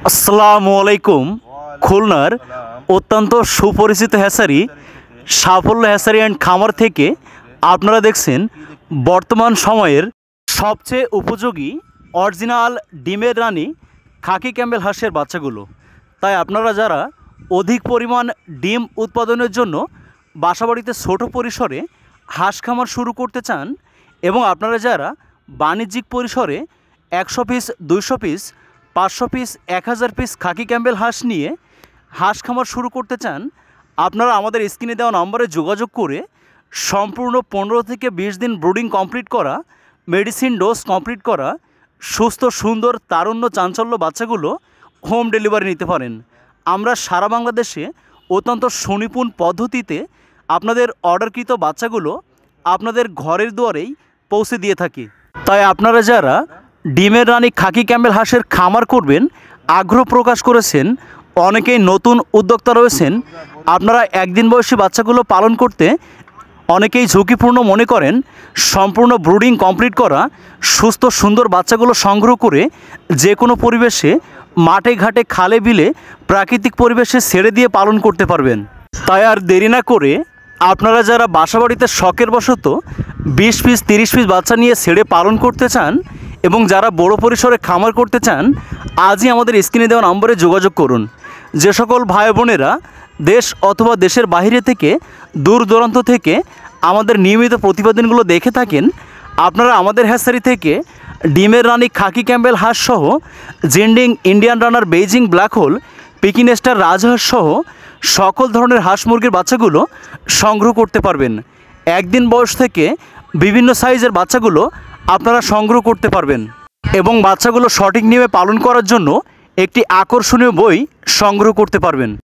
আসসালামু আলাইকুম। খুলনার অত্যন্ত সুপরিচিত হ্যাচারি সাফল্য হ্যাচারি অ্যান্ড খামার থেকে আপনারা দেখছেন বর্তমান সময়ের সবচেয়ে উপযোগী অরিজিনাল ডিমের রানী খাকি ক্যাম্বেল হাঁসের বাচ্চাগুলো। তাই আপনারা যারা অধিক পরিমাণ ডিম উৎপাদনের জন্য বাসাবাড়িতে ছোট পরিসরে হাঁস খামার শুরু করতে চান এবং আপনারা যারা বাণিজ্যিক পরিসরে 100 পিস 200 পিস 500 পিস 1000 পিস খাকি ক্যাম্বেল হাঁস নিয়ে হাঁস খামার শুরু করতে চান, আপনারা আমাদের স্ক্রিনে দেওয়া নম্বরে যোগাযোগ করে সম্পূর্ণ 15 থেকে 20 দিন ব্রুডিং কমপ্লিট করা, মেডিসিন ডোজ কমপ্লিট করা সুস্থ সুন্দর তারুণ্য চাঞ্চল্য বাচ্চাগুলো হোম ডেলিভারি নিতে পারেন। আমরা সারা বাংলাদেশে অত্যন্ত সুনিপুণ পদ্ধতিতে আপনাদের অর্ডারকৃত বাচ্চাগুলো আপনাদের ঘরের দুয়ারেই পৌঁছে দিয়ে থাকি। তাই আপনারা যারা ডিমের রানী খাকি ক্যাম্বেল হাঁসের খামার করবেন আগ্রহ প্রকাশ করেছেন, অনেকেই নতুন উদ্যোক্তা রয়েছেন, আপনারা একদিন বয়সী বাচ্চাগুলো পালন করতে অনেকেই ঝুঁকিপূর্ণ মনে করেন, সম্পূর্ণ ব্রুডিং কমপ্লিট করা সুস্থ সুন্দর বাচ্চাগুলো সংগ্রহ করে যে কোনো পরিবেশে মাঠে ঘাটে খালে বিলে প্রাকৃতিক পরিবেশে ছেড়ে দিয়ে পালন করতে পারবেন। তাই আর দেরি না করে আপনারা যারা বাসাবাড়িতে শখের বশত 20 পিস 30 পিস বাচ্চা নিয়ে ছেড়ে পালন করতে চান এবং যারা বড় পরিসরে খামার করতে চান, আজই আমাদের স্ক্রিনে দেওয়া নম্বরে যোগাযোগ করুন। যে সকল ভাই বোনেরা দেশ অথবা দেশের বাইরে থেকে দূর দূরান্ত থেকে আমাদের নিয়মিত প্রতিবেদনগুলো দেখে থাকেন, আপনারা আমাদের হ্যাচারি থেকে ডিমের রানী খাকি ক্যাম্বেল হাঁস সহ জেন্ডিং ইন্ডিয়ান রানার বেইজিং ব্ল্যাক হোল পিকিং স্টার রাজহাঁস সহ সকল ধরনের হাঁস মুরগির বাচ্চাগুলো সংগ্রহ করতে পারবেন। একদিন বয়স থেকে বিভিন্ন সাইজের বাচ্চাগুলো আপনারা সংগ্রহ করতে পারবেন এবং বাচ্চাগুলো সঠিক নিয়মে পালন করার জন্য একটি আকর্ষণীয় বই সংগ্রহ করতে পারবেন।